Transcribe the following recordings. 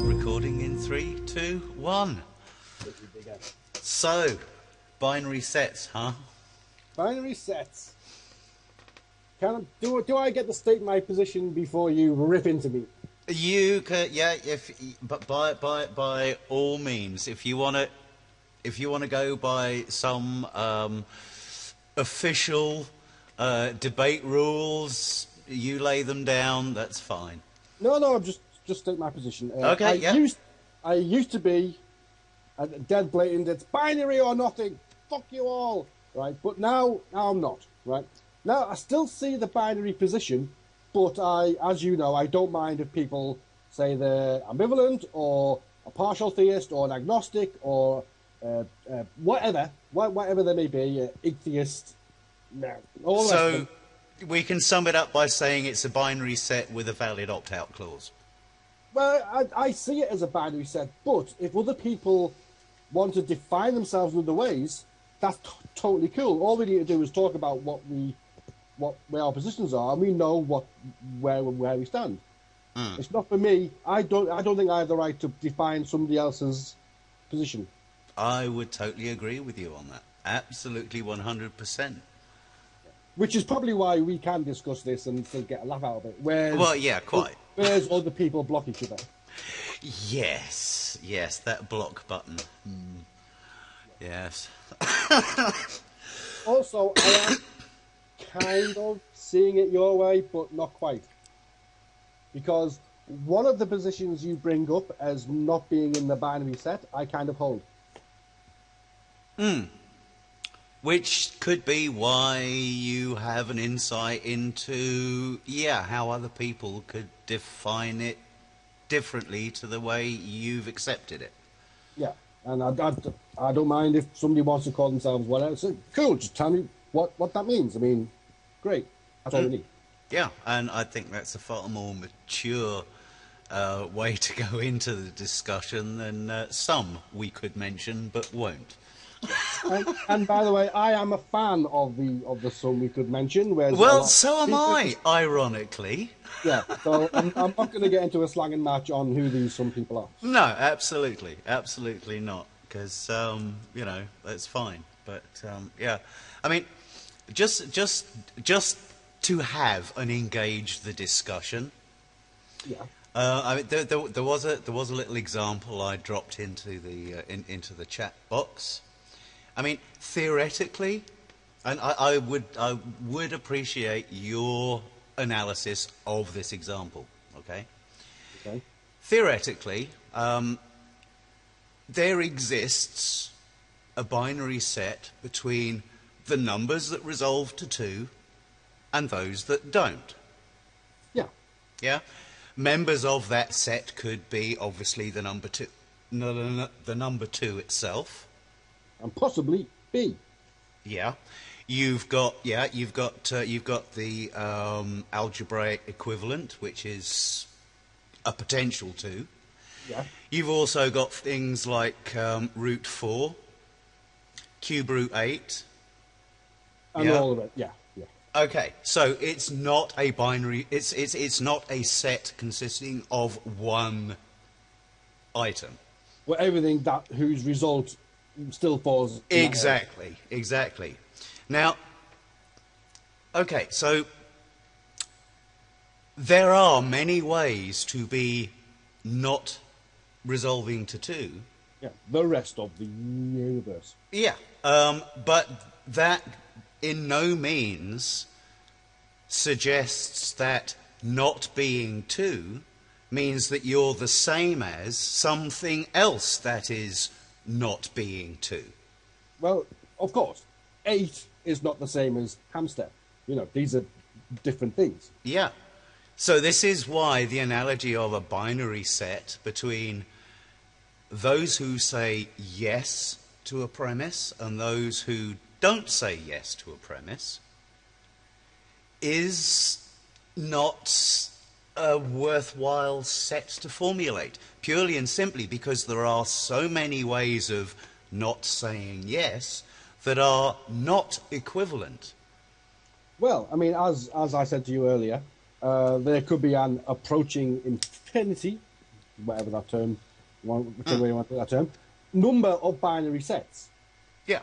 Recording in 3, 2, 1. So, binary sets, huh? Binary sets. Do I get to state my position before you rip into me? You could, yeah. But by all means, if you want to go by some official debate rules, you lay them down. That's fine. No. Just state my position. Okay. I used to be a dead blatant. It's binary or nothing. Fuck you all. Right. But now I'm not. Right. Now I still see the binary position, but as you know, I don't mind if people say they're ambivalent or a partial theist or an agnostic or whatever they may be, atheist. No. All So we can sum it up by saying it's a binary set with a valid opt-out clause. Well, I see it as a binary set, but if other people want to define themselves in other ways, that's totally cool. All we need to do is talk about where our positions are, and we know where we stand. It's not for me. I don't think I have the right to define somebody else's position. I would totally agree with you on that. Absolutely, 100%. Which is probably why we can discuss this and still get a laugh out of it. Well, yeah, quite. Whereas other people block each other. Yes, that block button. Yes. Also, I am kind of seeing it your way, but not quite. Because one of the positions you bring up as not being in the binary set, I kind of hold. Which could be why you have an insight into, how other people could define it differently to the way you've accepted it. Yeah, and I don't mind if somebody wants to call themselves whatever. So, cool, just tell me what that means. I mean, great. That's all we need. Yeah, and I think that's a far more mature way to go into the discussion than some we could mention but won't. And by the way, I am a fan of the some we could mention. Well, so am I, ironically. Yeah, so I'm not going to get into a slanging match on who these some people are. No, absolutely not, because that's fine. But I mean, just to have and engage the discussion. Yeah. I mean, there was a little example I dropped into the chat box. I mean, theoretically, and I would appreciate your analysis of this example. Okay. Okay. Theoretically, there exists a binary set between the numbers that resolve to 2 and those that don't. Yeah. Yeah. Members of that set could be obviously the number 2, the number 2 itself. And possibly B. Yeah, you've got the algebraic equivalent, which is a potential 2. Yeah. You've also got things like root 4, cube root 8, and all of it. Yeah. Yeah. Okay, so it's not a binary. It's not a set consisting of one item. Well, everything whose result still falls. Exactly. Now, okay, so there are many ways to be not resolving to 2. Yeah, the rest of the universe. Yeah, but that in no means suggests that not being 2 means that you're the same as something else that is not being 2. Well, of course, 8 is not the same as hamster. These are different things. Yeah. So this is why the analogy of a binary set between those who say yes to a premise and those who don't say yes to a premise is not a worthwhile set to formulate, purely and simply because there are so many ways of not saying yes that are not equivalent. Well, I mean, as I said to you earlier, there could be an approaching infinity, whatever that term, whichever way you want to put that term, number of binary sets. Yeah.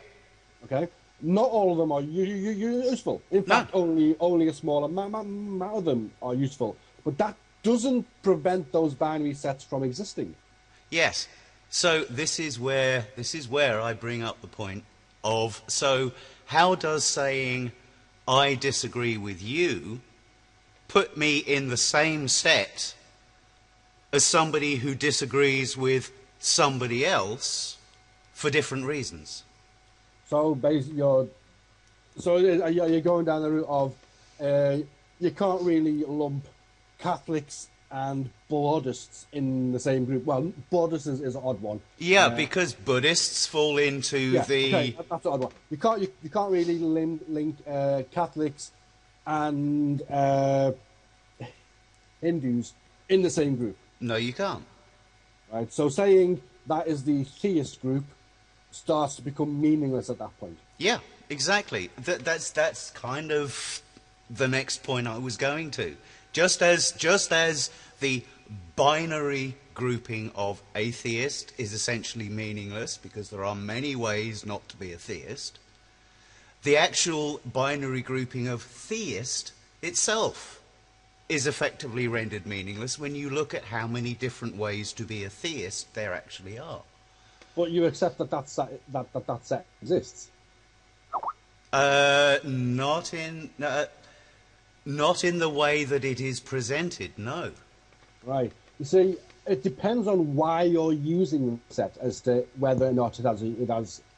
Okay, not all of them are useful. In fact, only a small amount of them are useful. But that doesn't prevent those binary sets from existing. Yes. So this is where I bring up the point of, so how does saying I disagree with you put me in the same set as somebody who disagrees with somebody else for different reasons? So basically, you're going down the route of you can't really lump Catholics and Buddhists in the same group. Well, Buddhists is an odd one. Yeah, because Buddhists fall into okay, that's an odd one. You can't really link Catholics and Hindus in the same group. No, you can't. Right. So saying that is the theist group starts to become meaningless at that point. Yeah, exactly. That's kind of the next point I was going to. Just as the binary grouping of atheist is essentially meaningless because there are many ways not to be a theist, the actual binary grouping of theist itself is effectively rendered meaningless when you look at how many different ways to be a theist there actually are. But you accept that set exists? Not in the way that it is presented, no. Right. You see, it depends on why you're using the set as to whether or not it has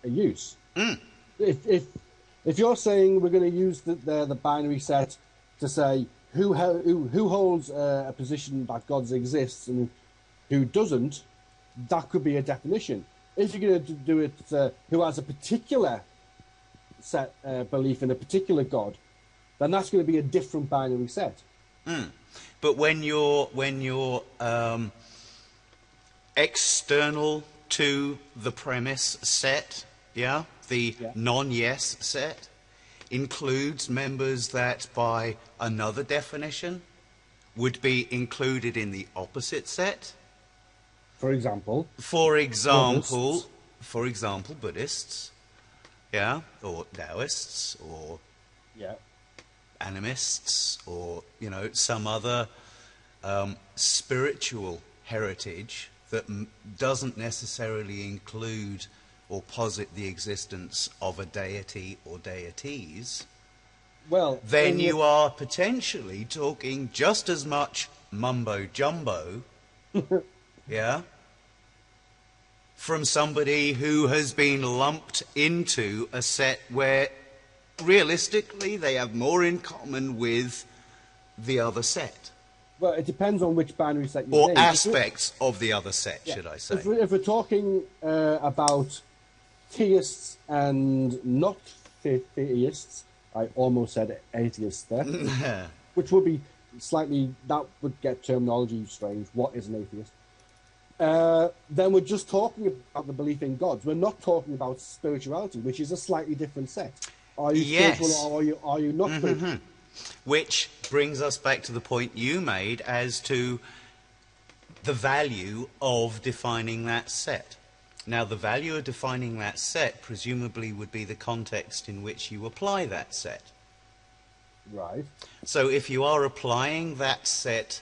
a use. Mm. If you're saying we're going to use the binary set to say who holds a position that God exists and who doesn't, that could be a definition. If you're going to do it who has a particular set belief in a particular God, then that's going to be a different binary set. Mm. But when you're external to the premise set, the non-yes set includes members that by another definition would be included in the opposite set. For example, Buddhists, or Taoists, or animists, or some other spiritual heritage that doesn't necessarily include or posit the existence of a deity or deities. Well, then you are potentially talking just as much mumbo jumbo, from somebody who has been lumped into a set where realistically they have more in common with the other set. Well, it depends on which binary set you're or aspects of the other set, should I say. If we're talking about theists and not theists, I almost said atheists there, which would be that would get terminology strange. What is an atheist? Then we're just talking about the belief in gods. We're not talking about spirituality, which is a slightly different set. Are you spiritual or are you not spiritual? Which brings us back to the point you made as to the value of defining that set. Now, the value of defining that set presumably would be the context in which you apply that set. Right. So if you are applying that set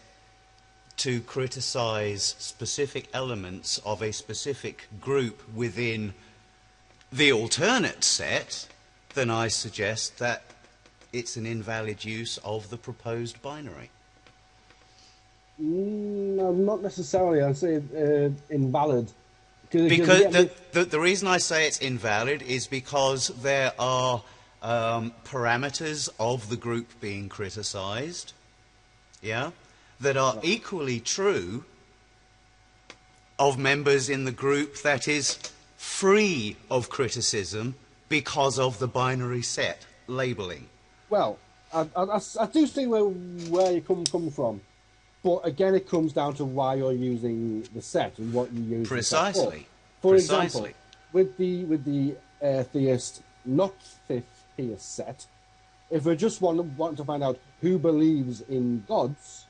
to criticize specific elements of a specific group within the alternate set, then I suggest that it's an invalid use of the proposed binary. No, not necessarily. I'd say invalid. Because the reason I say it's invalid is because there are parameters of the group being criticised, that are equally true of members in the group that is free of criticism because of the binary set labelling. Well, I do see where you come from, but again, it comes down to why you're using the set and what you use. Precisely. For example, with the theist, not theist set, If we just want to find out who believes in gods,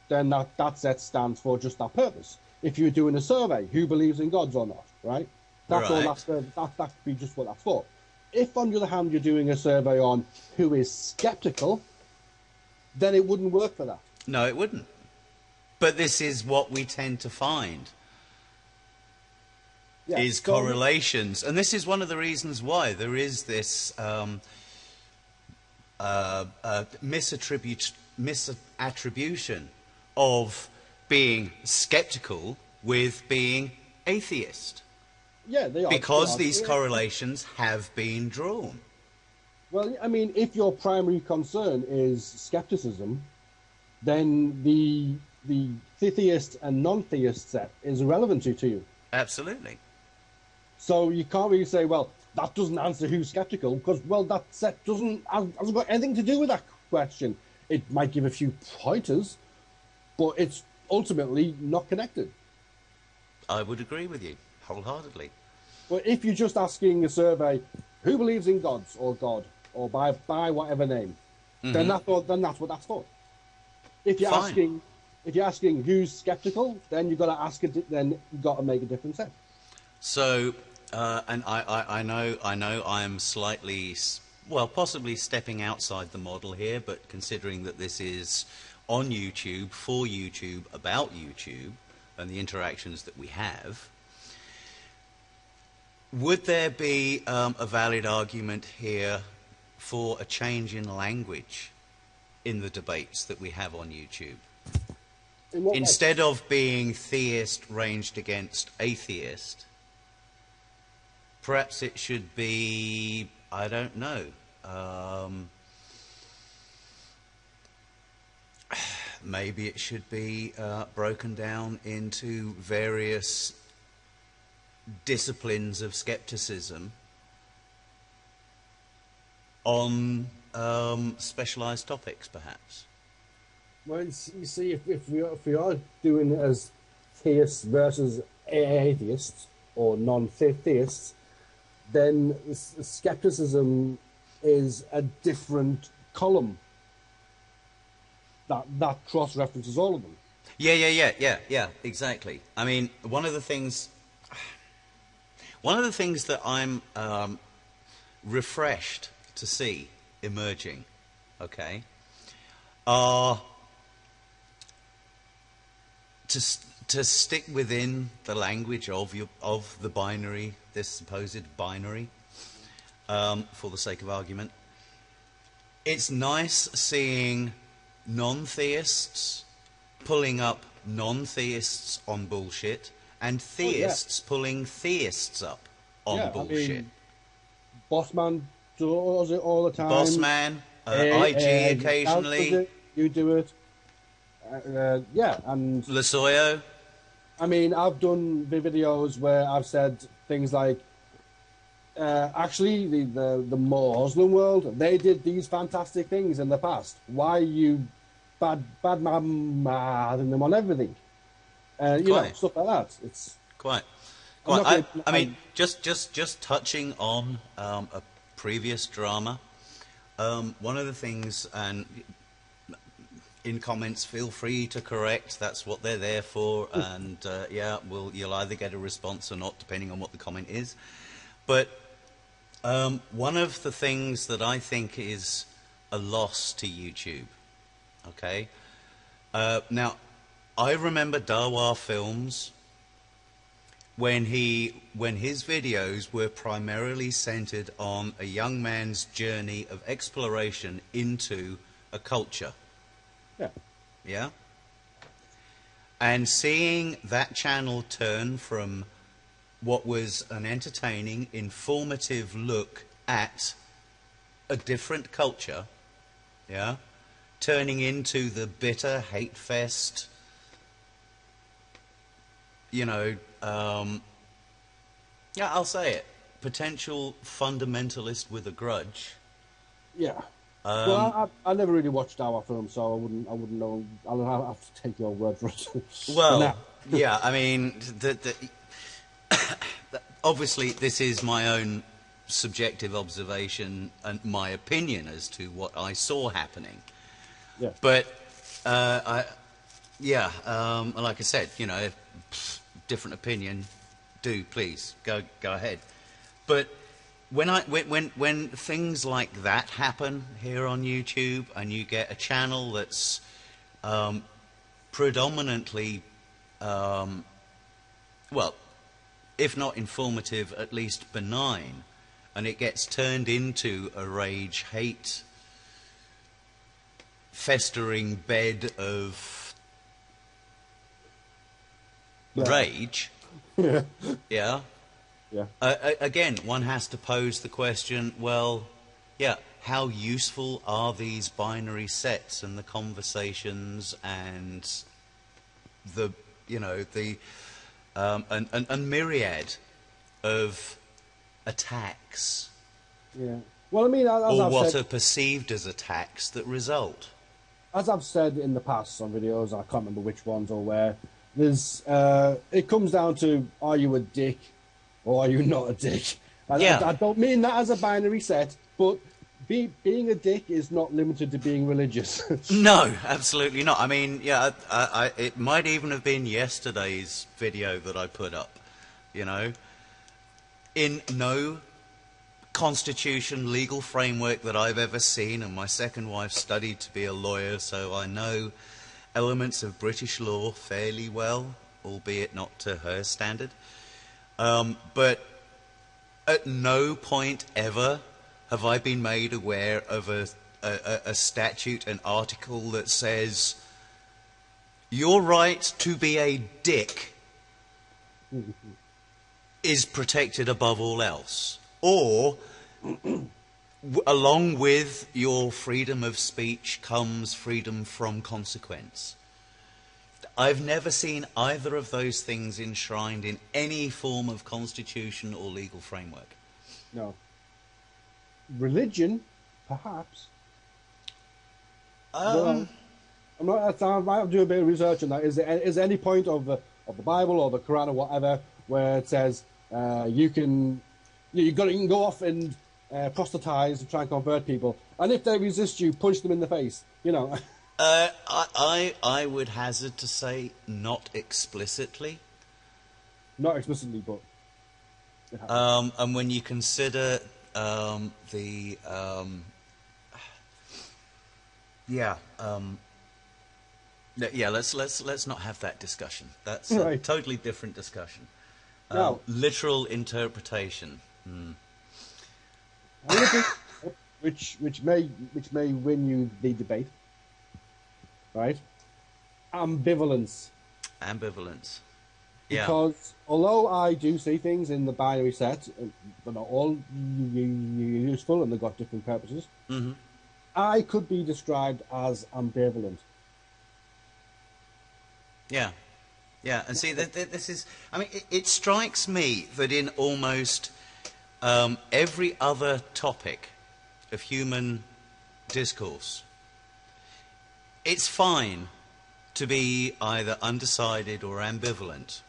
then that set stands for just that purpose. If you're doing a survey, who believes in gods or not, right? That's all. Right. That could be just what that's for. If, on the other hand, you're doing a survey on who is skeptical, then it wouldn't work for that. No, it wouldn't. But this is what we tend to find. Yeah, Is so- correlations, and this is one of the reasons why there is this misattribution of being skeptical with being atheist, Yeah, they are. because they are. these correlations have been drawn. Well, I mean, if your primary concern is skepticism, then the theist and non-theist set is irrelevant to you. Absolutely. So you can't really say, well, that doesn't answer who's skeptical, because, well, that set hasn't got anything to do with that question. It might give a few pointers, but it's ultimately not connected. I would agree with you wholeheartedly. But if you're just asking a survey, who believes in gods or God or by whatever name, then that's what that's for. If you're Fine. asking who's skeptical, then you've got to ask it. Then you've got to make a different set. So, and I know I'm slightly, well, possibly stepping outside the model here, but considering that this is on YouTube, for YouTube, about YouTube, and the interactions that we have, would there be a valid argument here for a change in language in the debates that we have on YouTube? In what way? Instead of being theist ranged against atheist, perhaps it should be, I don't know, maybe it should be broken down into various disciplines of skepticism on specialized topics, perhaps. Well, you see, if we are doing it as theists versus atheists or non-theists, then skepticism is a different column that cross-references all of them. Yeah, exactly. I mean, one of the things that I'm refreshed to see emerging, okay, are to stick within the language of the binary, this supposed binary, for the sake of argument. It's nice seeing non-theists pulling up non-theists on bullshit, and theists pulling theists up on bullshit. I mean, Bossman does it all the time. Bossman, IG occasionally. Does it, you do it. Yeah, and Lasoyo. I mean, I've done videos where I've said things like, actually, the Muslim world, they did these fantastic things in the past. Why are you bad man them on everything? You know, stuff like that. It's quite. I mean, just touching on a previous drama. One of the things, and in comments, feel free to correct. That's what they're there for. And yeah, you'll either get a response or not, depending on what the comment is. But one of the things that I think is a loss to YouTube. Okay. Now, I remember Dawa Films when his videos were primarily centered on a young man's journey of exploration into a culture. yeah. Yeah? And seeing that channel turn from what was an entertaining, informative look at a different culture, yeah, turning into the bitter hate fest, you know, yeah, I'll say it, potential fundamentalist with a grudge. Yeah. Well, I never really watched our film, so I wouldn't know. I'll have to take your word for it. Well, yeah, I mean, obviously this is my own subjective observation and my opinion as to what I saw happening. Yeah. But like I said, you know, different opinion, do please go ahead. But when things like that happen here on YouTube, and you get a channel that's predominantly, well, if not informative, at least benign, and it gets turned into a rage, hate, festering bed of rage, yeah. Again, one has to pose the question, well, yeah, how useful are these binary sets and the conversations and the, you know, the and myriad of attacks, Yeah. Well, I mean, or what are perceived as attacks that result. As I've said in the past on videos, I can't remember which ones or where, there's it comes down to, are you a dick or are you not a dick? I don't mean that as a binary set, but being a dick is not limited to being religious. No, absolutely not. I mean, yeah, it might even have been yesterday's video that I put up, you know. In no constitution, legal framework that I've ever seen, and my second wife studied to be a lawyer, so I know elements of British law fairly well, albeit not to her standard. But at no point ever have I been made aware of a statute, an article that says your right to be a dick is protected above all else, or along with your freedom of speech comes freedom from consequence. I've never seen either of those things enshrined in any form of constitution or legal framework. No. Religion, perhaps. I'm not. I might do a bit of research on that. Is there any point of the Bible or the Quran or whatever where it says you can go off and proselytize and try and convert people, and if they resist you, punch them in the face? You know. I would hazard to say not explicitly. Not explicitly, but. And when you consider let's not have that discussion. That's a totally different discussion. No. Literal interpretation. Which may win you the debate. Right? Ambivalence. Yeah. Because although I do see things in the binary set, they're not all useful and they've got different purposes, I could be described as ambivalent. Yeah. Yeah, and see, this is... I mean, it strikes me that in almost every other topic of human discourse, it's fine to be either undecided or ambivalent.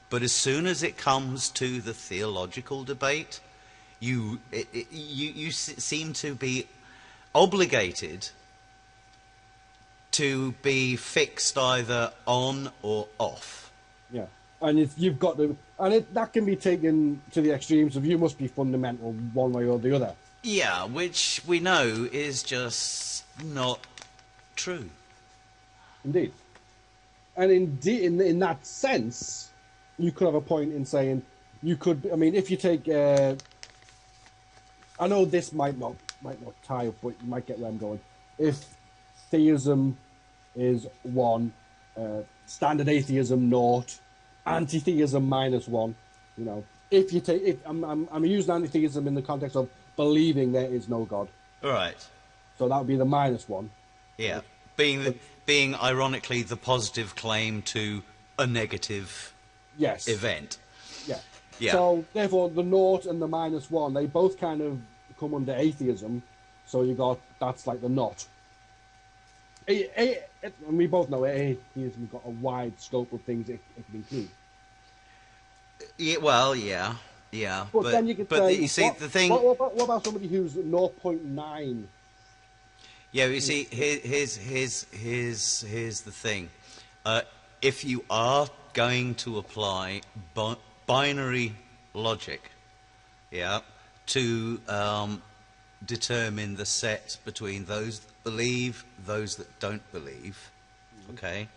But as soon as it comes to the theological debate, you seem to be obligated to be fixed either on or off. Yeah, and you've got to, and that can be taken to the extremes of you must be fundamental one way or the other. Yeah, which we know is just not true. Indeed. And in that sense, you could have a point in saying you could. I mean, if you take, I know this might not tie up, but you might get where I'm going. If theism is 1, standard atheism 0, anti-theism -1, you know. If you take, I'm using anti-theism in the context of believing there is no God. Right. So that would be the -1. Yeah. Being ironically the positive claim to a negative event. Yeah. Yeah. So therefore the 0 and the -1, they both kind of come under atheism. So you got, that's like the not. And we both know atheism has got a wide scope of things it can include. Yeah, well, yeah. Yeah, But then you could say, you see, what, the thing. what about somebody who's 0.9? Yeah, you see, here's the thing. If you are going to apply binary logic, yeah, to determine the set between those that believe, those that don't believe, okay?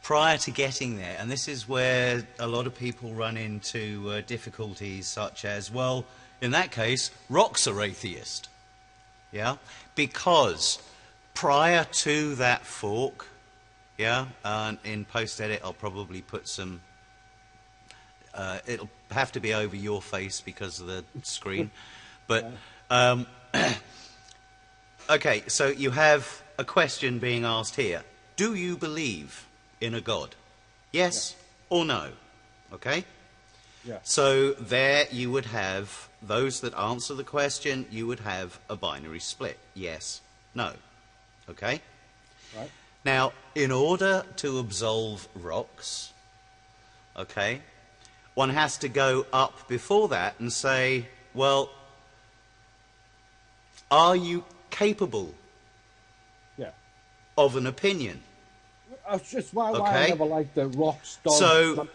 Prior to getting there, and this is where a lot of people run into difficulties such as, well, in that case, rocks are atheist. Yeah, because prior to that fork, yeah, and in post-edit I'll probably put some, it'll have to be over your face because of the screen, but, okay, so you have a question being asked here. Do you believe in a God? Yes or no? Okay? Yeah. So there you would have those that answer the question, you would have a binary split. Yes, no. Okay? Right. Now, in order to absolve rocks, okay, one has to go up before that and say, well, are you capable of an opinion? That's just why Okay. I never liked the rocks. So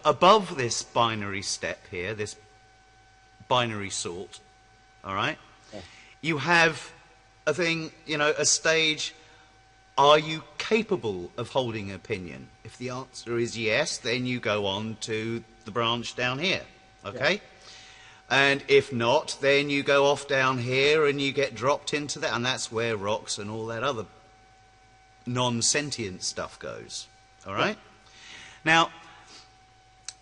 above this binary step here, this binary sort, all right, you have a thing, you know, a stage. Are you capable of holding an opinion? If the answer is yes, then you go on to the branch down here, okay? And if not, then you go off down here and you get dropped into that, and that's where rocks and all that other non-sentient stuff goes, all right? Now,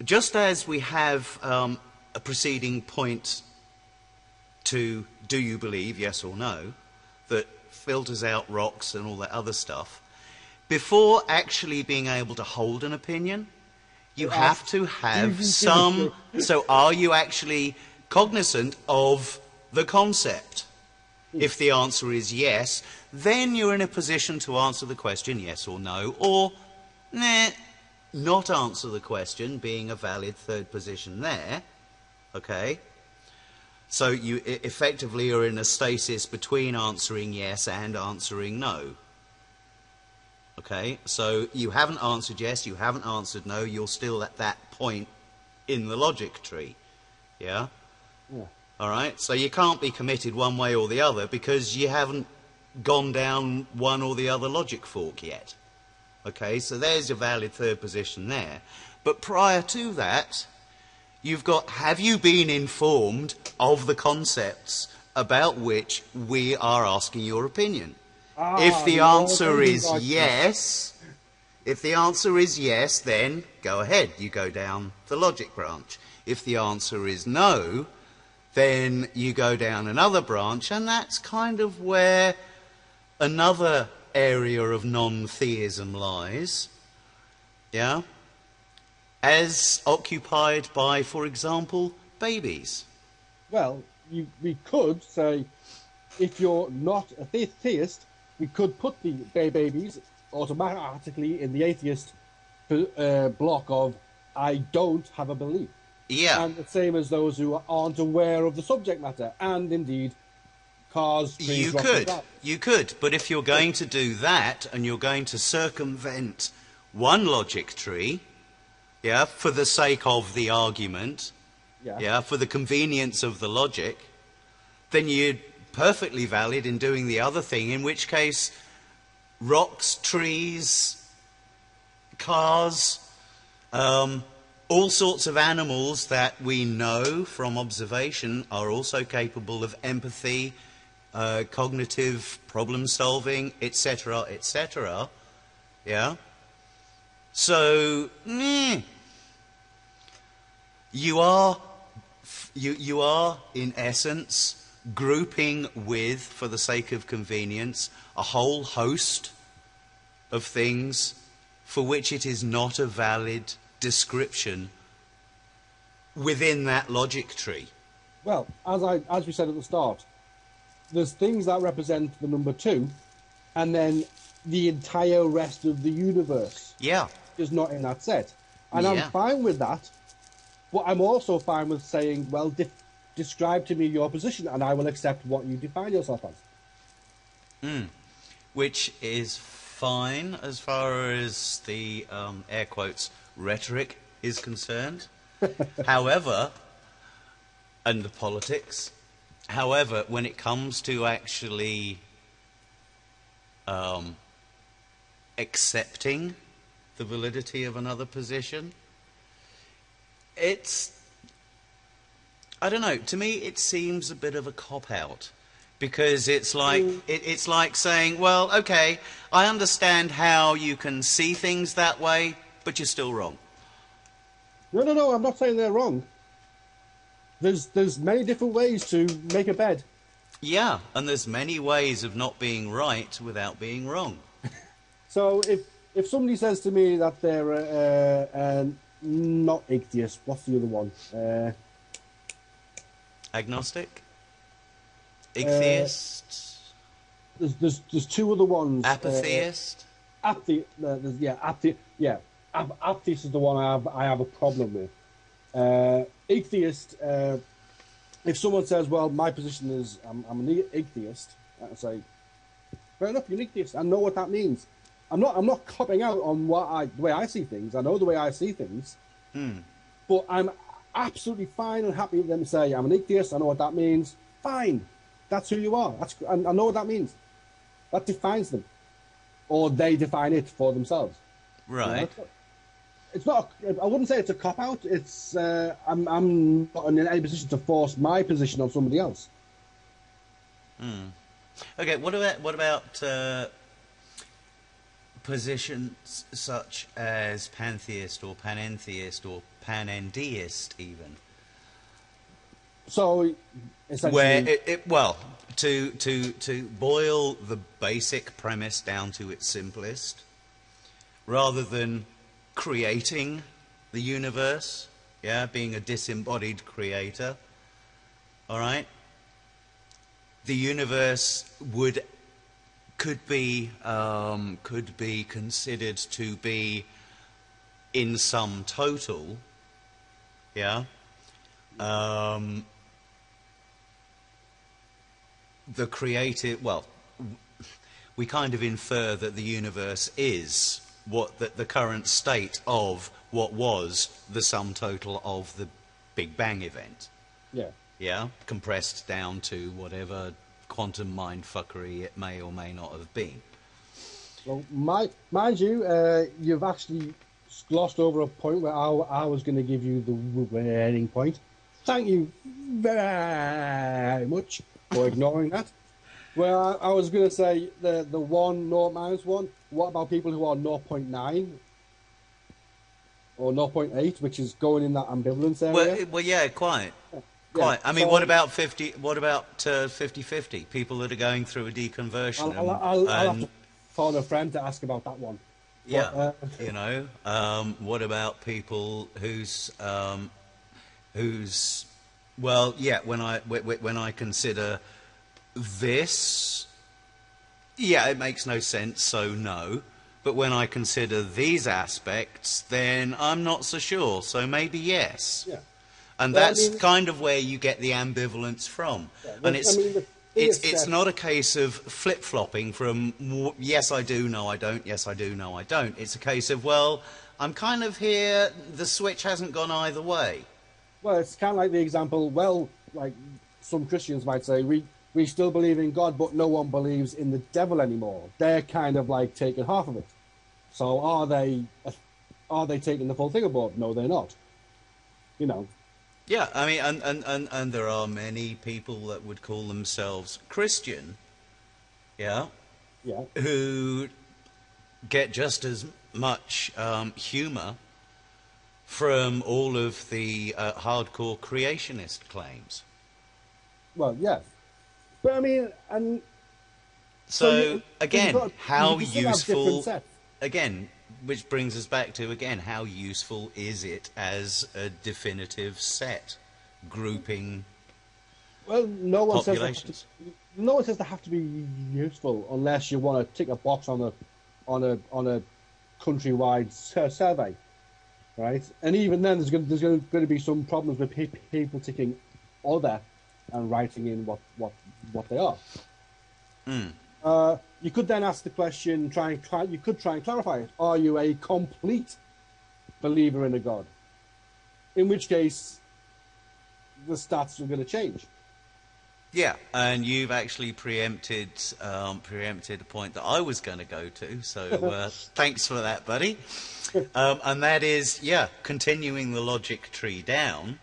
just as we have a preceding point to do you believe, yes or no, that filters out rocks and all that other stuff, before actually being able to hold an opinion, you have to have some... So are you actually cognizant of the concept? If the answer is yes, then you're in a position to answer the question yes or no, or nah, not answer the question, being a valid third position there, okay? So you effectively are in a stasis between answering yes and answering no. Okay, so you haven't answered yes, you haven't answered no, you're still at that point in the logic tree. Yeah? Yeah. All right, so you can't be committed one way or the other because you haven't gone down one or the other logic fork yet. Okay, so there's your valid third position there. But prior to that, you've got, have you been informed of the concepts about which we are asking your opinion? If the answer is yes, then go ahead, you go down the logic branch. If the answer is no, then you go down another branch, and that's kind of where another area of non-theism lies, yeah, as occupied by, for example, babies. Well, we could say, if you're not a theist, we could put the babies automatically in the atheist block of I don't have a belief. Yeah. And the same as those who aren't aware of the subject matter, and indeed cars, trees, rocks, and flowers. You could, but if you're going to do that and you're going to circumvent one logic tree, yeah, for the sake of the argument, yeah, for the convenience of the logic, then you're perfectly valid in doing the other thing, in which case rocks, trees, cars, all sorts of animals that we know from observation are also capable of empathy, cognitive problem solving, etc., etc. Yeah? So, you are in essence grouping with, for the sake of convenience, a whole host of things for which it is not a valid description within that logic tree. Well, as we said at the start, there's things that represent the number 2, and then the entire rest of the universe Yeah. is not in that set. And I'm Yeah. fine with that. But I'm also fine with saying, well, describe to me your position, and I will accept what you define yourself as. Which is fine as far as the air quotes rhetoric is concerned. However, and the politics. However, when it comes to actually accepting the validity of another position, it's, I don't know, to me it seems a bit of a cop-out. Because it's like it's like saying, well, okay, I understand how you can see things that way, but you're still wrong. No, I'm not saying they're wrong. There's many different ways to make a bed. Yeah, and there's many ways of not being right without being wrong. So if somebody says to me that they're not atheist, what's the other one? Agnostic? Atheist? There's two other ones. Apatheist? Atheist is the one I have a problem with. Atheist. If someone says, "Well, my position is I'm an atheist," I say, "Fair enough, you're an atheist. I know what that means. I'm not copping out on the way I see things. I know the way I see things, but I'm absolutely fine and happy with them to say I'm an atheist. I know what that means. Fine, that's who you are. I know what that means. That defines them, or they define it for themselves. Right. You know, it's not. I wouldn't say it's a cop out. It's I'm not in any position to force my position on somebody else. Okay. What about positions such as pantheist or panentheist or panendeist, even? So essentially, where to boil the basic premise down to its simplest, rather than creating the universe, being a disembodied creator, all right, the universe could be considered to be in sum total, the creative, well, we kind of infer that the universe is the current state of what was the sum total of the Big Bang event. Yeah, compressed down to whatever quantum mindfuckery it may or may not have been. Well, mind you, you've actually glossed over a point where I was going to give you the winning point. Thank you very much for ignoring that. Well, I was going to say the 1, 0, -1. What about people who are 0.9 or 0.8, which is going in that ambivalence area? Well, yeah, quite. Yeah, I mean, so- what about 50? What about 50-50? People that are going through a deconversion. I'll have to phone a friend to ask about that one. Yeah, But, what about people whose well, yeah, when I consider this, yeah, it makes no sense, so no. But when I consider these aspects, then I'm not so sure, so maybe yes. Yeah. And Well, I that's mean- kind of where you get the ambivalence from. Yeah, And well, it's I mean, the thing is it's that- not a case of flip-flopping from yes I do, no I don't, yes I do, no I don't. It's a case of, well, I'm kind of here, the switch hasn't gone either way. Well, it's kind of like the example, well, like some Christians might say, we still believe in God, but no one believes in the devil anymore. They're kind of like taking half of it. So are they taking the full thing aboard? No, they're not. You know. Yeah, I mean, and there are many people that would call themselves Christian, Yeah. who get just as much humour from all of the hardcore creationist claims. Well, yeah. But I mean, and So, you- again, you've got- how you still have different useful, sets. again, which brings us back to, again, how useful is it as a definitive set, grouping Well, no one says populations? they have to be useful unless you want to tick a box on a countrywide survey. right? And even then, there's going to be some problems with people taking other and writing in what they are. You could then ask the question, you could try and clarify it. Are you a complete believer in a God? In which case, the stats are going to change. Yeah, and you've actually preempted a point that I was going to go to, so thanks for that, buddy. And that is, continuing the logic tree down,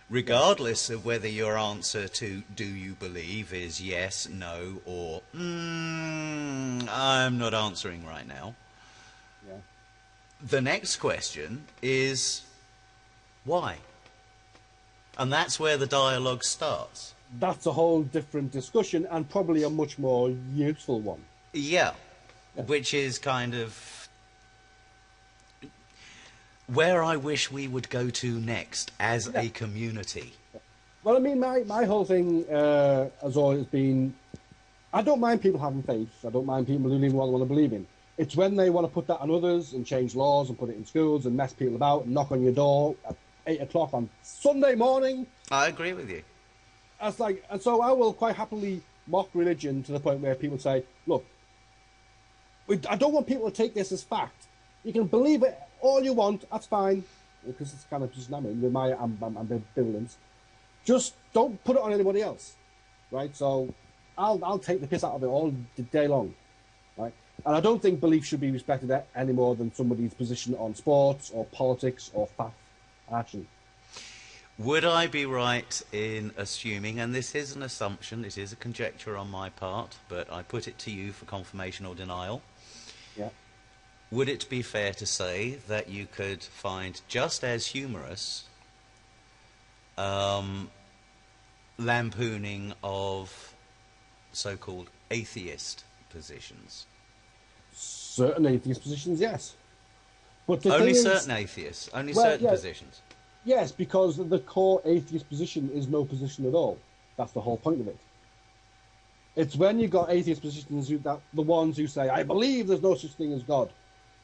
regardless of whether your answer to do you believe is yes, no, or I'm not answering right now. Yeah. The next question is why? And that's where the dialogue starts. That's a whole different discussion and probably a much more useful one. Yeah. Which is kind of where I wish we would go to next as a community. Well, I mean, my whole thing has always been, I don't mind people having faith. I don't mind people believing what they want to believe in. It's when they want to put that on others and change laws and put it in schools and mess people about and knock on your door at 8 o'clock on Sunday morning. I agree with you. And so I will quite happily mock religion to the point where people say, look, I don't want people to take this as fact. You can believe it all you want, that's fine, because it's kind of just, with my ambivalence. Just don't put it on anybody else, right? So I'll take the piss out of it all day long, right? And I don't think belief should be respected any more than somebody's position on sports or politics or fashion. Would I be right in assuming, and this is an assumption, this is a conjecture on my part, but I put it to you for confirmation or denial. Yeah. Would it be fair to say that you could find just as humorous lampooning of so-called atheist positions? Certain atheist positions, yes. But only certain atheists, only certain positions. Yes, because the core atheist position is no position at all. That's the whole point of it. It's when you've got atheist positions, the ones who say, I believe there's no such thing as God.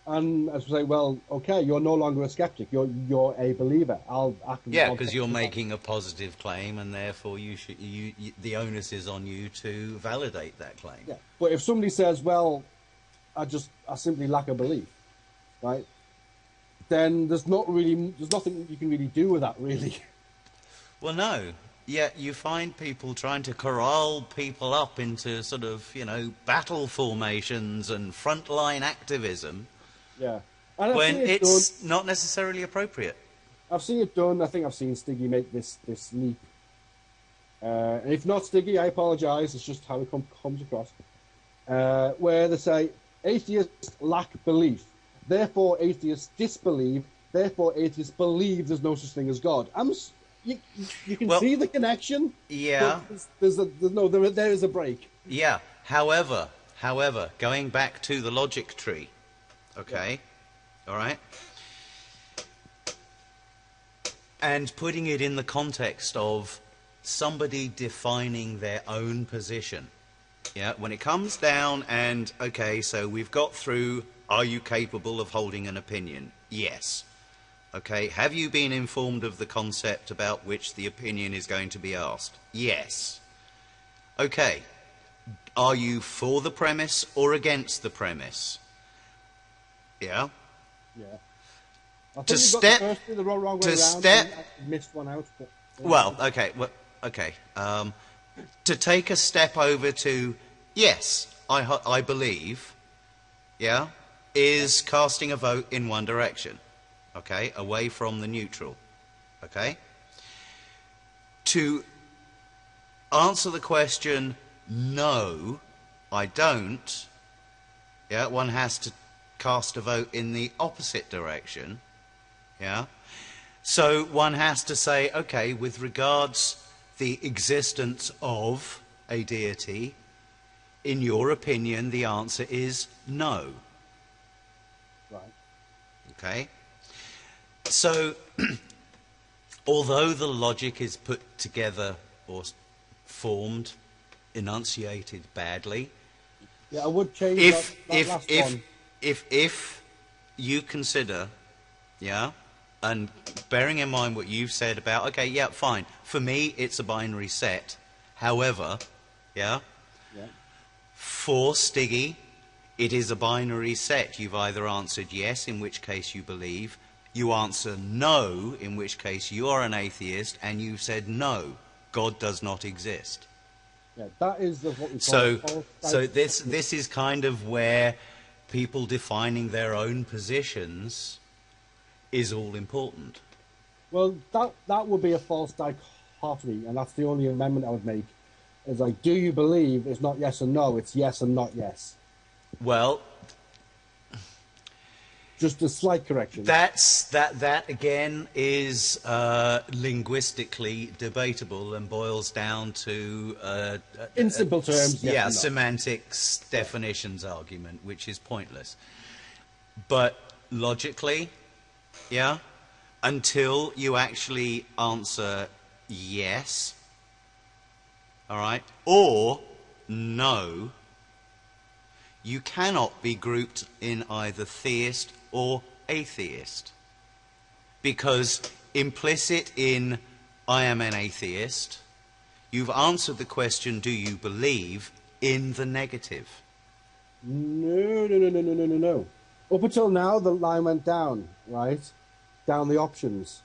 And as we say, well, okay, you're no longer a skeptic. You're a believer. Because you're making a positive claim, and therefore the onus is on you to validate that claim. Yeah. But if somebody says, well, I simply lack a belief, right? Then there's nothing you can really do with that, really. Well, no. Yet you find people trying to corral people up into sort of, battle formations and frontline activism. Yeah. When it's not necessarily appropriate. I've seen it done. I think I've seen Stiggy make this leap. And if not Stiggy, I apologise. It's just how it comes across. Where they say, atheists lack belief. Therefore, atheists disbelieve. Therefore, atheists believe there's no such thing as God. You can see the connection. Yeah. There is a break. Yeah. However, going back to the logic tree, okay, all right, and putting it in the context of somebody defining their own position. Yeah. When it comes down and, okay, so we've got through, are you capable of holding an opinion? Yes. Okay, have you been informed of the concept about which the opinion is going to be asked? Yes. Okay, are you for the premise or against the premise? Yeah? Yeah. I think you got the wrong way around. Missed one out. But, okay. To take a step over to, yes, I believe, yeah, is casting a vote in one direction. Okay, away from the neutral. Okay? To answer the question, no, I don't, yeah, one has to cast a vote in the opposite direction. Yeah? So one has to say, okay, with regards the existence of a deity, in your opinion, the answer is no. Right. Okay? So, although the logic is put together or formed, enunciated badly, yeah, I would change that last one. If you consider, yeah, and bearing in mind what you've said about, okay, yeah, fine. For me, it's a binary set. However, yeah, for Stiggy, it is a binary set. You've either answered yes, in which case you believe. You answer no, in which case you are an atheist, and you've said no, God does not exist. Yeah, that is what we call So this is kind of where people defining their own positions is all important. Well, that would be a false dichotomy, and that's the only amendment I would make. Is like, do you believe? It's not yes and no; it's yes and not yes. Well, just a slight correction. That again is linguistically debatable and boils down to in simple terms, yes semantics definitions argument, which is pointless. But logically, yeah, until you actually answer yes, all right, or no, you cannot be grouped in either theist or atheist. Because implicit in I am an atheist, you've answered the question, do you believe, in the negative. No. Up until now, the line went down, right? Down the options.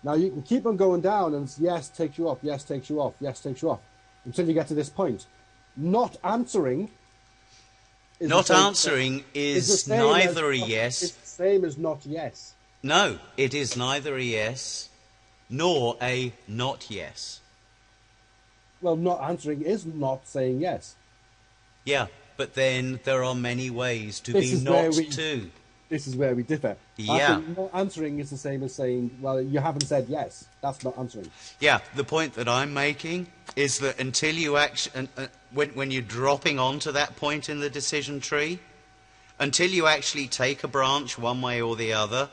Now you can keep on going down and yes takes you up, yes takes you off, yes takes you off, until you get to this point. Not answering is not answering is neither a yes. It's the same as not yes. No, it is neither a yes nor a not yes. Well, not answering is not saying yes. Yeah, but then there are many ways to be not to. This is where we differ. Yeah. I think not answering is the same as saying, well, you haven't said yes. That's not answering. Yeah, the point that I'm making is that until you actually, when you're dropping onto that point in the decision tree, until you actually take a branch one way or the other,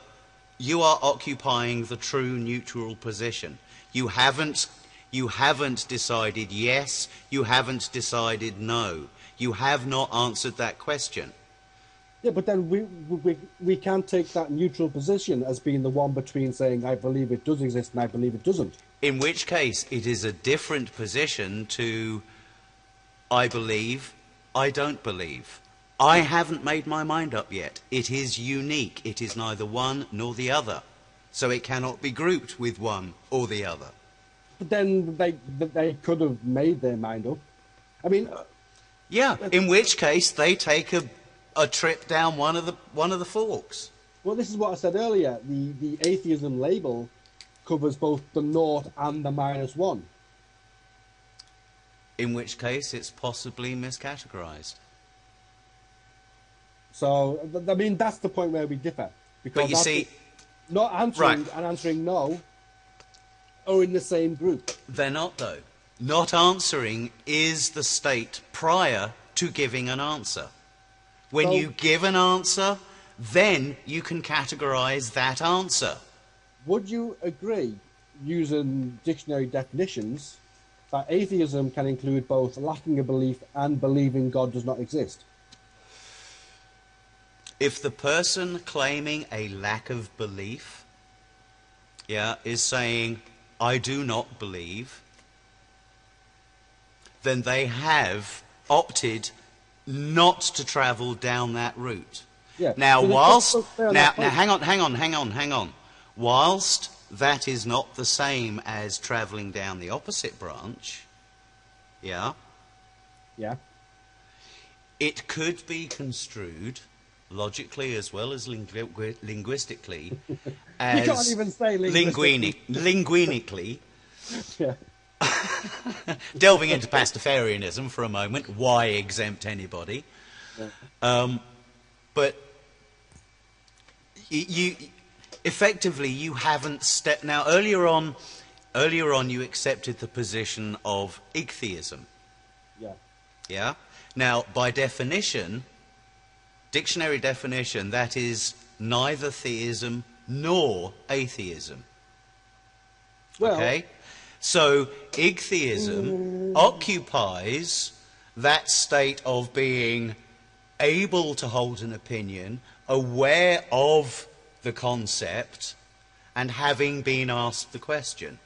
you are occupying the true neutral position. You haven't decided yes, you haven't decided no. You have not answered that question. Yeah, but then we can't take that neutral position as being the one between saying I believe it does exist and I believe it doesn't. In which case, it is a different position to I believe, I don't believe. I haven't made my mind up yet. It is unique. It is neither one nor the other. So it cannot be grouped with one or the other. But then they could have made their mind up. I mean... yeah, in which case they take a trip down one of the forks. Well, this is what I said earlier. The atheism label covers both the naught and the -1. In which case, it's possibly miscategorized. So, I mean, that's the point where we differ. Because but you see... not answering right. and answering no are in the same group. They're not, though. Not answering is the state prior to giving an answer. When you give an answer, then you can categorize that answer. Would you agree, using dictionary definitions, that atheism can include both lacking a belief and believing God does not exist? If the person claiming a lack of belief, is saying, I do not believe, then they have opted not to travel down that route. Yeah. Now, so hang on. Whilst that is not the same as travelling down the opposite branch, it could be construed logically as well as linguistically as you can't even say linguinically. Yeah. Delving into Pastafarianism for a moment, why exempt anybody? Yeah. But you effectively you haven't stepped. Now earlier on you accepted the position of ichtheism. Yeah. Yeah. Now by definition, dictionary definition, that is neither theism nor atheism. Well, okay. So, ichtheism occupies that state of being able to hold an opinion, aware of the concept, and having been asked the question.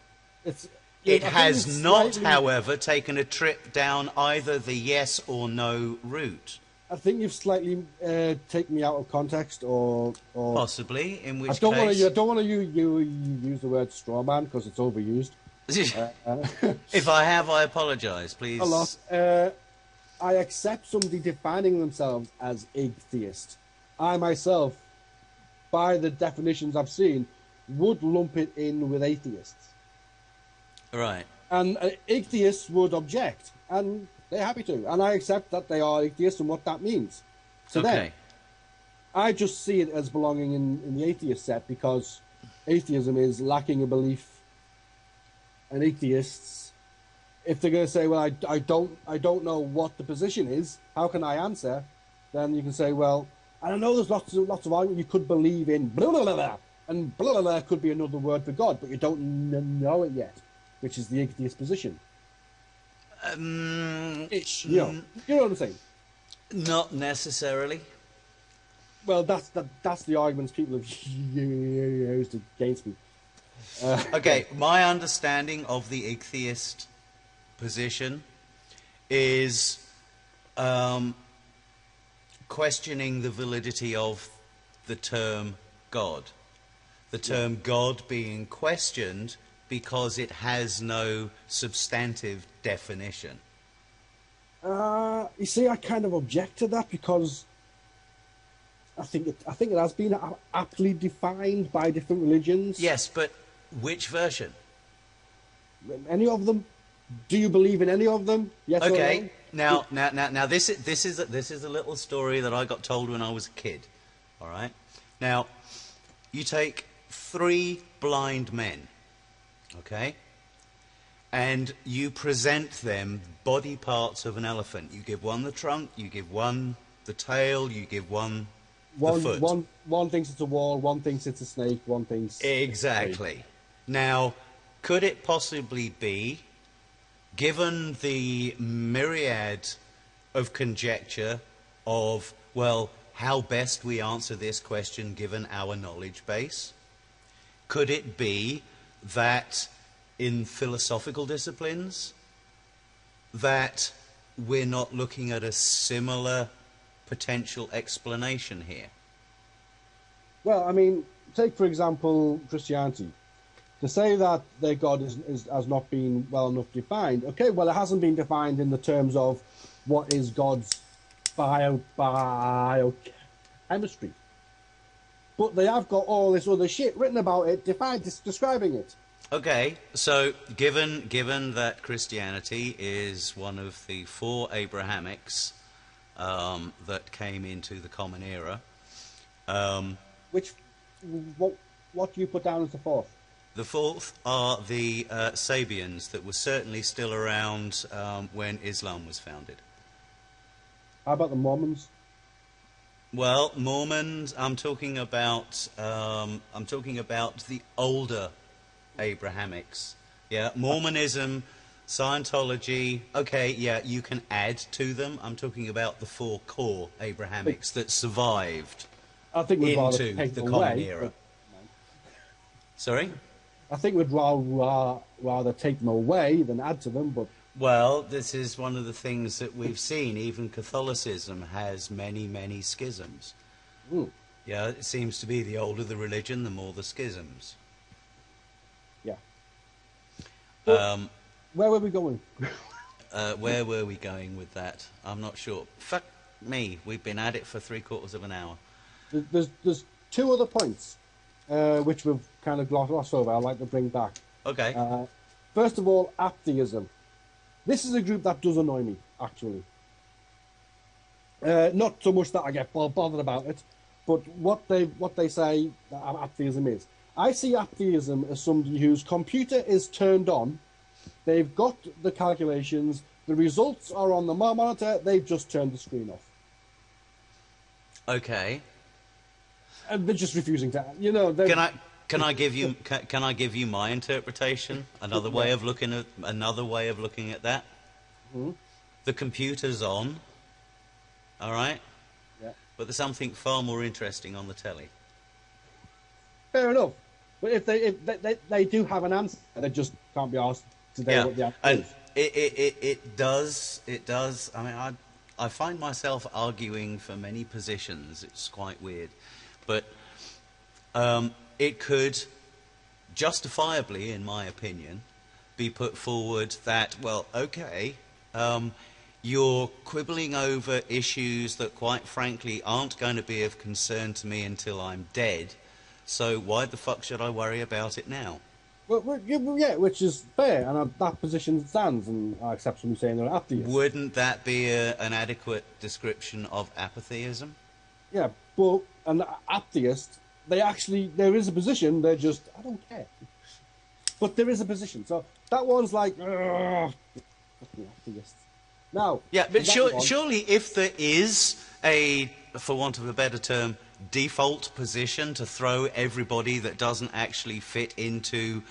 It's, It I think has it's not, slightly- however, taken a trip down either the yes or no route. I think you've slightly taken me out of context, or Possibly, in I which don't want case... to. I don't want to use the word straw man because it's overused. If I have, I apologise, please. A lot. I accept somebody defining themselves as atheist. I myself, by the definitions I've seen, would lump it in with atheists. Right. And atheists would object, and they're happy to. And I accept that they are atheists and what that means. So Okay. then, I just see it as belonging in the atheist set because atheism is lacking a belief. And atheists, if they're going to say, well, I don't know what the position is, how can I answer? Then you can say, well, I don't know, there's lots of argument. You could believe in blah, blah, blah, blah, and blah, blah, blah could be another word for God, but you don't know it yet, which is the atheist position. Ish. You know what I'm saying? Not necessarily. Well, that's the arguments people have used against me. Okay, my understanding of the atheist position is questioning the validity of the term God. The term God being questioned because it has no substantive definition. You see, I kind of object to that because I think it has been aptly defined by different religions. Yes, but which version? Any of them? Do you believe in any of them? Yes or Okay. no? Now, this is a little story that I got told when I was a kid. All right. Now, you take 3 blind men, okay, and you present them body parts of an elephant. You give one the trunk, you give one the tail, you give one the foot. One thinks it's a wall, one thinks it's a snake, one thinks... Exactly. Now, could it possibly be, given the myriad of conjecture of, well, how best we answer this question given our knowledge base, could it be that in philosophical disciplines that we're not looking at a similar potential explanation here? Well, I mean, take, for example, Christianity. To say that their God has not been well enough defined, okay, well, it hasn't been defined in the terms of what is God's biochemistry. But they have got all this other shit written about it, defined, describing it. Okay, so given that Christianity is one of the 4 Abrahamics that came into the Common Era, What do you put down as the 4th? the 4th are the Sabians that were certainly still around when Islam was founded. How about the Mormons? Well, Mormons, I'm talking about the older Abrahamics. Yeah, Mormonism, Scientology. Okay, yeah, you can add to them. I'm talking about the 4 core Abrahamics that survived I think we'd rather into take the them Common away. Era. Sorry? I think we'd rather take them away than add to them, but Well, this is one of the things that we've seen. Even Catholicism has many, many schisms. Yeah, it seems to be the older the religion, the more the schisms. yeah. Um, Where were we going? where were we going with that? I'm not sure. Fuck me, we've been at it for 3/4 of an hour. There's 2 other points which we've kind of glossed over. I'd like to bring back. Okay. First of all, atheism. This is a group that does annoy me, actually. Not so much that I get bothered about it, but what they say that atheism is. I see atheism as somebody whose computer is turned on, they've got the calculations, the results are on the monitor, they've just turned the screen off. Okay. And they're just refusing to, you know... Can I give you my interpretation? Another way of looking at that. The computer's on. All right. Yeah. But there's something far more interesting on the telly. Fair enough. But if they do have an answer, they just can't be asked today Yeah, what the answer and is. it does. I mean, I find myself arguing for many positions. It's quite weird, but it could justifiably, in my opinion, be put forward that, well, okay, you're quibbling over issues that, quite frankly, aren't going to be of concern to me until I'm dead. So why the fuck should I worry about it now? Yeah, which is fair, and that position stands, and I accept from you saying they're atheists. Wouldn't that be an adequate description of apatheism? Yeah, but an atheist, there is a position, they're just, I don't care. But there is a position, so that one's like, ugh, fucking atheists. Now, Yeah, but that one- surely if there is a, for want of a better term, default position to throw everybody that doesn't actually fit into,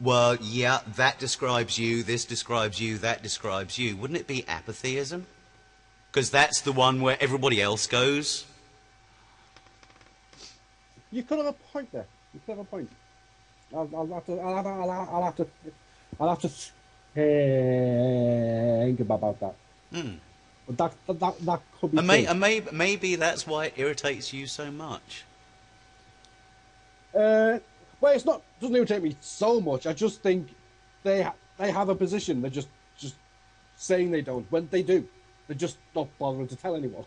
well, yeah, that describes you, this describes you, that describes you, wouldn't it be apatheism? Because that's the one where everybody else goes. You could have a point there. You could have a point. I'll have to think about that. But that could be. Maybe that's why it irritates you so much. Well, it's not. Doesn't irritate me so much. I just think they have a position. They're just saying they don't. When they do, they're just not bothering to tell anyone.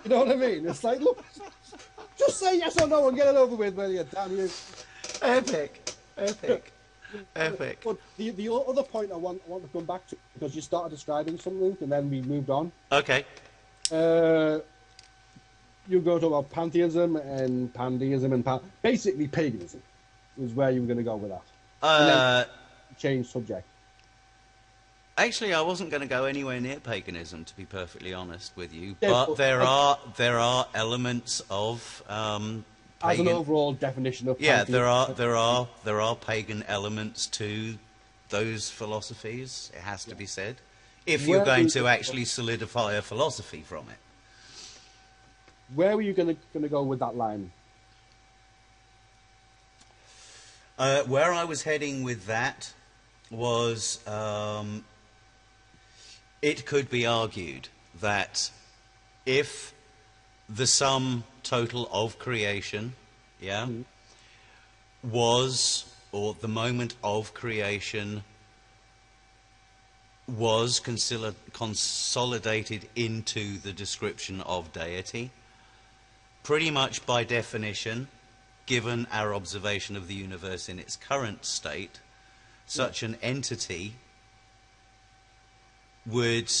You know what I mean? It's like, look, just say yes or no and get it over with, will you? Damn you! Epic. But the other point I want to come back to, because you started describing something and then we moved on. Okay. You go to about pantheism and pandeism and basically paganism is where you were going to go with that. And then change subject. Actually, I wasn't going to go anywhere near paganism, to be perfectly honest with you. Yeah, but but there are elements of As pagan. an overall definition of Yeah, pantheism. there are pagan elements to those philosophies. It has to be said, if you're Where going is to it- actually solidify a philosophy from it. Where were you going to go with that line? Where I was heading with that was, it could be argued that if the sum total of creation, was, or the moment of creation was consolidated into the description of deity, pretty much by definition, given our observation of the universe in its current state, such an entity would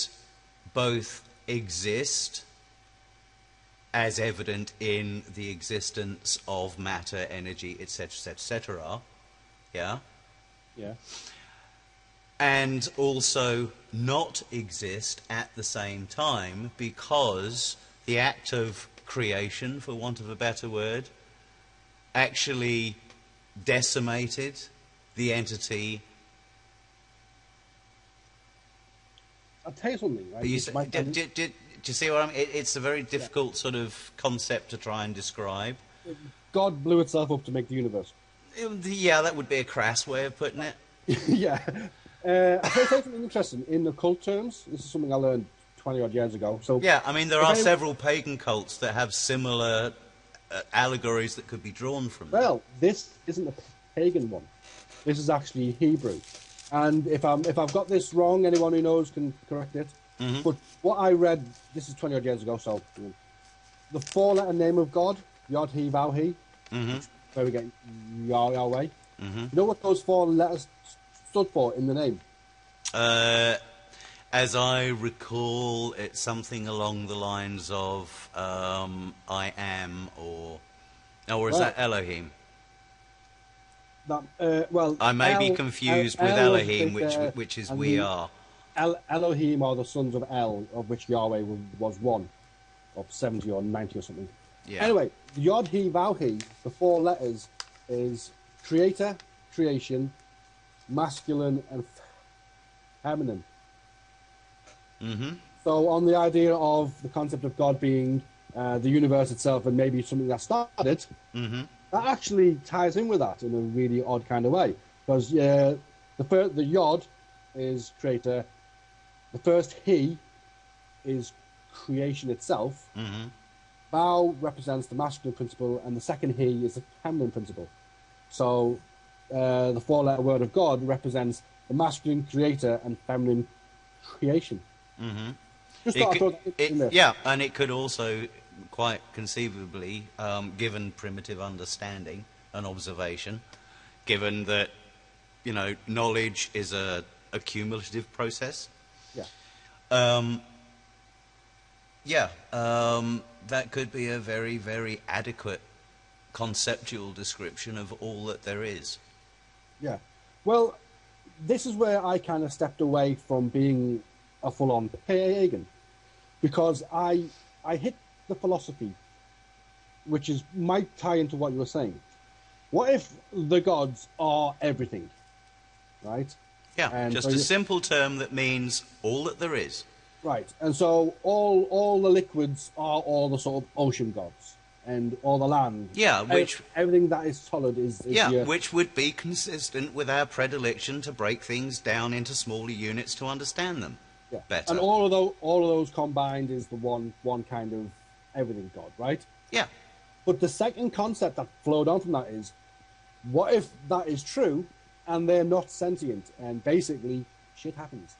both exist as evident in the existence of matter, energy, etc., etc., yeah, Yeah. and also not exist at the same time, because the act of creation, for want of a better word, actually decimated the entity. I'll tell you something, right? Do you It's see what I mean? It's a very difficult sort of concept to try and describe. God blew itself up to make the universe. Yeah, that would be a crass way of putting it. Yeah. I'll tell you something interesting. In occult terms, this is something I learned 20-odd years ago. So Yeah, I mean, there if are any- several pagan cults that have similar allegories that could be drawn from them. Well, this isn't a pagan one. This is actually Hebrew. And if I've got this wrong, anyone who knows can correct it. Mm-hmm. But what I read, this is 20 odd years ago, so the four-letter name of God, Yod He Vav He, where we get Yahweh. You know what those four letters stood for in the name? As I recall, it's something along the lines of I am, or is that Elohim? That, well, I may be El- confused El- with El was Elohim, the- which is and we the are. Elohim are the sons of El, of which Yahweh was one, of 70 or 90 or something. Yeah. Anyway, Yod He Vav He, the four letters, is creator, creation, masculine, and feminine. Mm-hmm. So on the idea of the concept of God being the universe itself, and maybe something that started, that actually ties in with that in a really odd kind of way. Because the Yod is creator, the first He is creation itself. Bao represents the masculine principle, and the second He is the feminine principle. So the four-letter word of God represents the masculine creator and feminine creation. Just thought I'd throw that in there. Yeah, and it could also, quite conceivably, given primitive understanding and observation, given that, you know, knowledge is a cumulative process. That could be a very, very adequate conceptual description of all that there is. Yeah. Well, this is where I kind of stepped away from being a full-on pagan, because I hit the philosophy, which might tie into what you were saying. What if the gods are everything, right? Yeah, And just so a simple term that means all that there is. Right, and so all the liquids are all the sort of ocean gods, and all the land. Yeah, which everything that is solid is which would be consistent with our predilection to break things down into smaller units to understand them better. And all of those combined is the one kind of everything god, right? Yeah. But the second concept that flowed on from that is, what if that is true, and they're not sentient, and basically shit happens.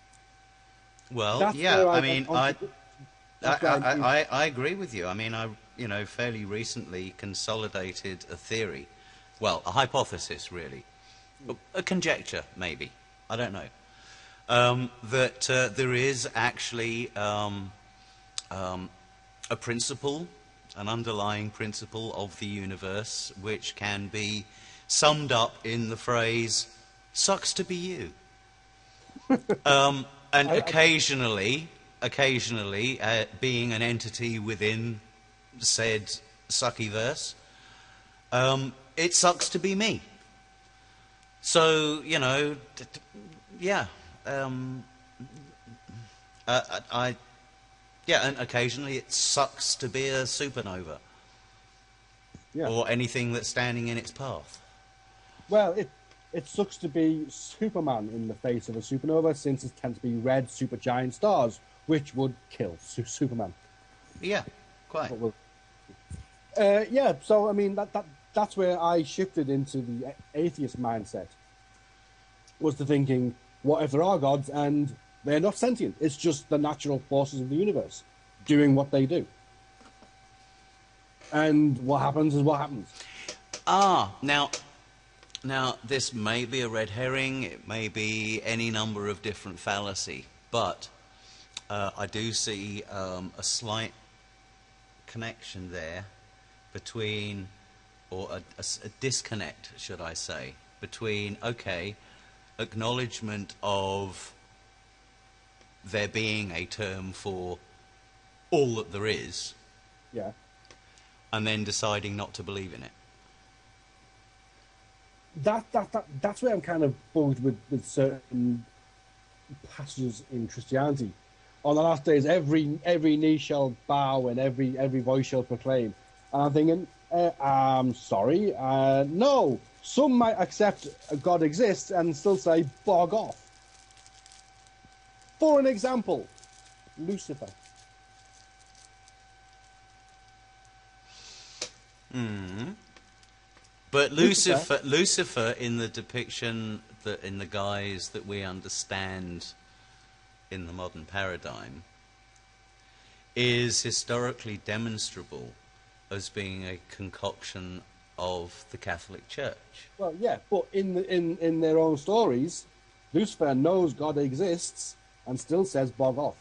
Well, That's yeah, where I mean, I I agree with you. I mean, I fairly recently consolidated a theory, well, a hypothesis, really, a conjecture, maybe, I don't know, that there is actually a principle, an underlying principle of the universe, which can be summed up in the phrase, sucks to be you. And occasionally, being an entity within said suckyverse, it sucks to be me. So, you know, and occasionally it sucks to be a supernova. Or anything that's standing in its path. Well, it sucks to be Superman in the face of a supernova, since it tends to be red supergiant stars, which would kill Superman. Yeah, quite. So I mean that's where I shifted into the atheist mindset. Was the thinking, what if there are gods and they're not sentient? It's just the natural forces of the universe doing what they do. And what happens is what happens. Now, this may be a red herring, it may be any number of different fallacy, but I do see a slight connection there between, or a disconnect, should I say, between, okay, acknowledgement of there being a term for all that there is, and then deciding not to believe in it. That's where I'm kind of bugged with certain passages in Christianity. On the last days, every knee shall bow and every voice shall proclaim. And I'm thinking, I'm sorry, no. Some might accept God exists and still say, bog off. For an example, Lucifer. But Lucifer, in the depiction, in the guise that we understand in the modern paradigm, is historically demonstrable as being a concoction of the Catholic Church. Well, yeah, but in their own stories, Lucifer knows God exists and still says bog off.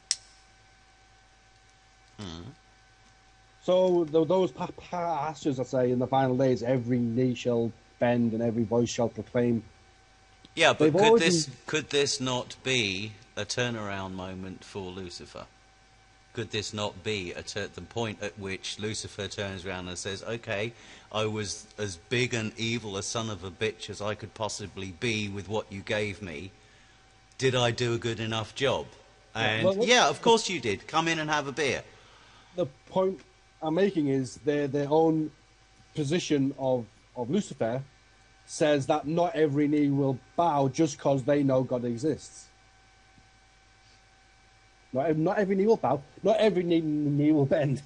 So those pastors that say in the final days every knee shall bend and every voice shall proclaim. Yeah, but could this not be a turnaround moment for Lucifer? Could this not be the point at which Lucifer turns around and says, okay, I was as big and evil a son of a bitch as I could possibly be with what you gave me. Did I do a good enough job? And yeah, of course you did. Come in and have a beer. The point I'm making is their own position of Lucifer says that not every knee will bow just because they know God exists. Not every knee will bow. Not every knee will bend.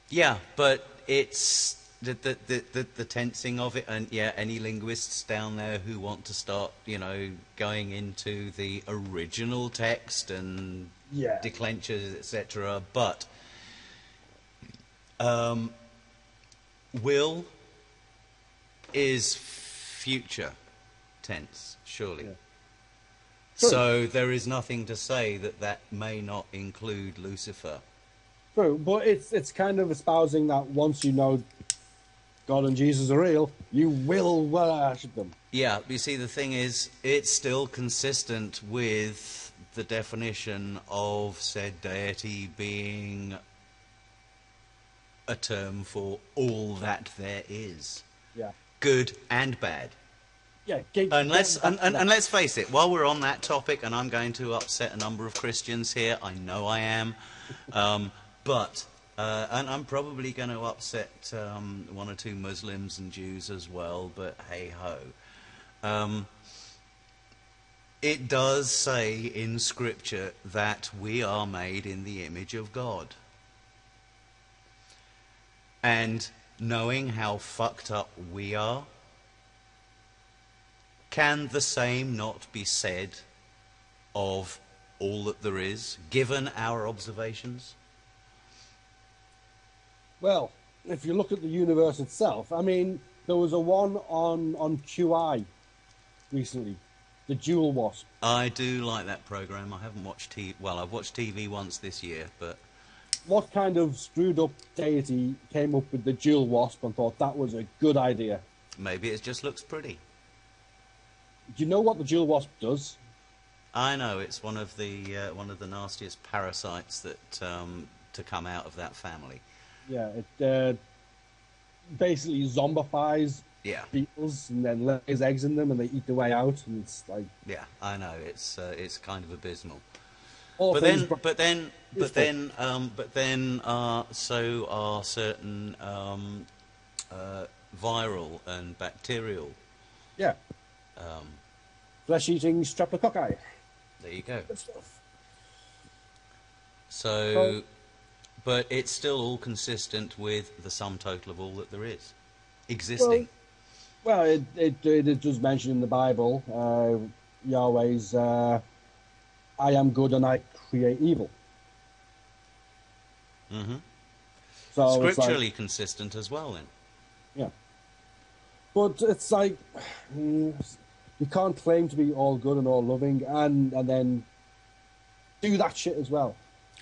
Yeah, but it's the tensing of it, and yeah, any linguists down there who want to start, going into the original text and declensions, etc. But will is future tense, surely. Yeah. So there is nothing to say that may not include Lucifer. True, but it's kind of espousing that once you know God and Jesus are real, you will worship them. Yeah, you see, the thing is, it's still consistent with the definition of said deity being a term for all that there is. Yeah. Good and bad. Yeah. And let's face it, while we're on that topic, and I'm going to upset a number of Christians here, I know I am, but and I'm probably going to upset one or two Muslims and Jews as well, but hey-ho. It does say in Scripture that we are made in the image of God. And knowing how fucked up we are, can the same not be said of all that there is, given our observations? Well, if you look at the universe itself, I mean, there was a one on QI recently, the Jewel Wasp. I do like that program. I haven't watched TV. Well, I've watched TV once this year, but What kind of screwed up deity came up with the Jewel Wasp and thought that was a good idea? maybe it just looks pretty. Do you know what the Jewel Wasp does? I know it's one of the nastiest parasites that to come out of that family. Yeah, it basically zombifies Yeah, beetles and then lays eggs in them and they eat their way out, and it's like yeah, I know it's kind of abysmal. all But things then, bro- so are certain viral and bacterial. yeah, flesh-eating streptococci. There you go. Good stuff. So, but it's still all consistent with the sum total of all that there is existing. Well, it does mention in the Bible, Yahweh's, I am good and I create evil. Mm-hmm. So it's Scripturally like, consistent as well, then. yeah. But it's like, you can't claim to be all good and all loving and then do that shit as well.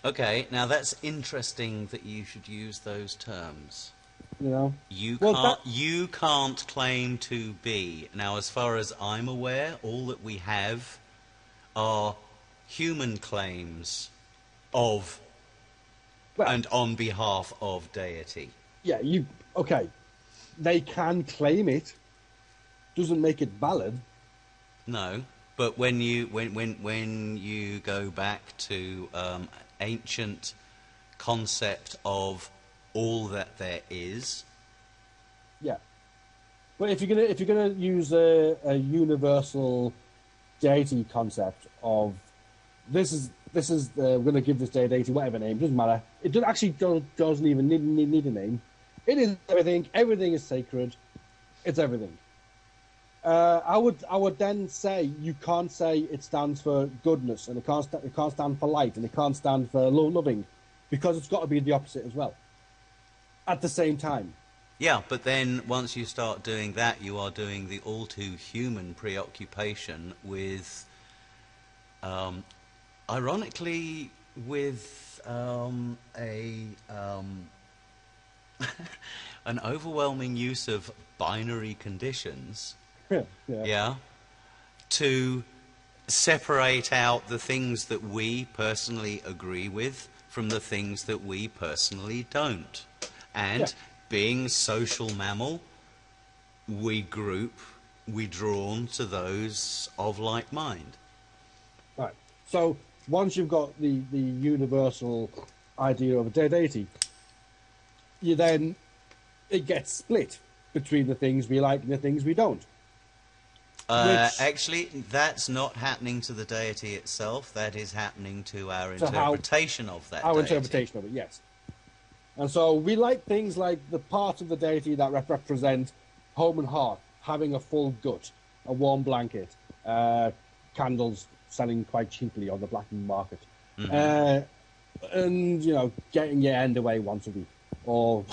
Okay, now that's interesting that you should use those terms. You know? You Well, can't. You can't claim to be. Now, as far as I'm aware, all that we have are human claims of Well, and on behalf of deity. yeah, okay. They can claim it. Doesn't make it valid. No, but when you go back to ancient concept of all that there is, Yeah. But if you're gonna use a universal deity concept of this is we're gonna give this deity whatever name, doesn't matter. It doesn't even need a name. It is everything. Everything is sacred. It's everything. I would then say you can't say it stands for goodness, and it can't stand for light, and it can't stand for loving, because it's got to be the opposite as well. At the same time. yeah. But then once you start doing that, you are doing the all too human preoccupation with, ironically, with an overwhelming use of binary conditions. Yeah. To separate out the things that we personally agree with from the things that we personally don't. And Yeah. being social mammal, we drawn to those of like mind. Right. So once you've got the universal idea of a deity, it gets split between the things we like and the things we don't. Actually, that's not happening to the deity itself. That is happening to our interpretation of that deity. Our interpretation of it, yes. And so we like things like the parts of the deity that represent home and hearth, having a full gut, a warm blanket, candles selling quite cheaply on the black market, and getting your end away once a week, or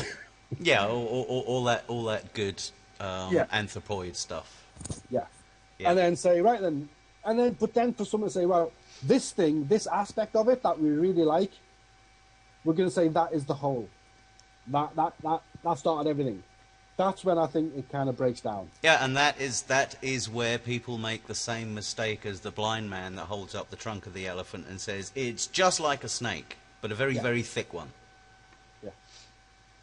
yeah, all that good anthropoid stuff. Yeah. And then say but then for someone to say, well, this aspect of it that we really like, we're going to say that is the whole. That started everything. That's when I think it kind of breaks down. Yeah, and that is where people make the same mistake as the blind man that holds up the trunk of the elephant and says, it's just like a snake, but a very, very thick one. Yeah.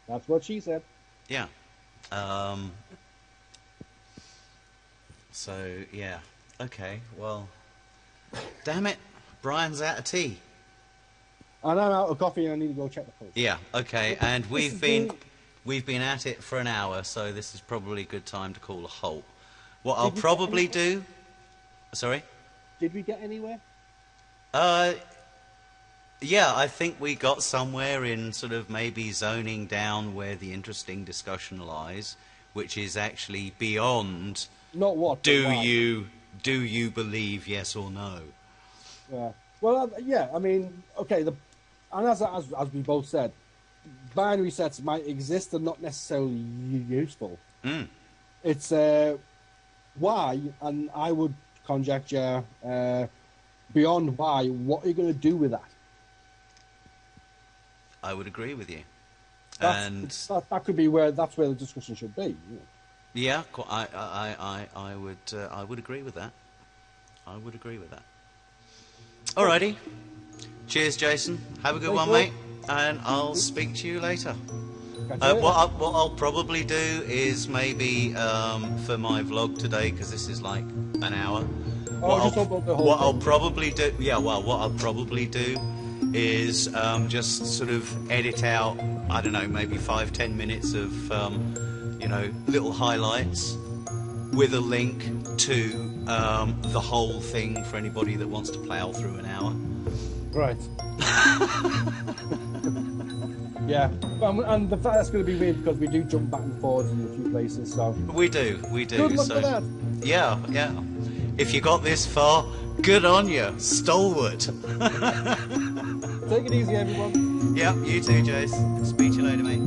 That's what she said. Yeah. So, yeah. Okay, well, damn it, Brian's out of tea. And I'm out of coffee and I need to go check the pulse. Yeah, okay, and we've been at it for an hour, so this is probably a good time to call a halt. What I'll probably do... Sorry? Did we get anywhere? Yeah, I think we got somewhere in sort of maybe zoning down where the interesting discussion lies, which is actually beyond... Not what. Do you believe yes or no? Yeah. Well, yeah. I mean, okay. And as we both said, binary sets might exist and not necessarily useful. It's why, and I would conjecture beyond why. What are you going to do with that? I would agree with you. That could be where the discussion should be. Yeah, I would agree with that. I would agree with that. Alrighty. Cheers, Jason. Have a good one, mate. And I'll speak to you later. What I'll probably do is maybe for my vlog today, because this is like an hour. What I'll probably do is just sort of edit out, I don't know, maybe 5-10 minutes of little highlights with a link to the whole thing for anybody that wants to plough through an hour. Right. Yeah, and the fact that's going to be weird because we do jump back and forwards in a few places. So we do. Good luck with that. Yeah. If you got this far, good on you, stalwart. Take it easy, everyone. Yeah, you too, Jace. Speak to you later, mate.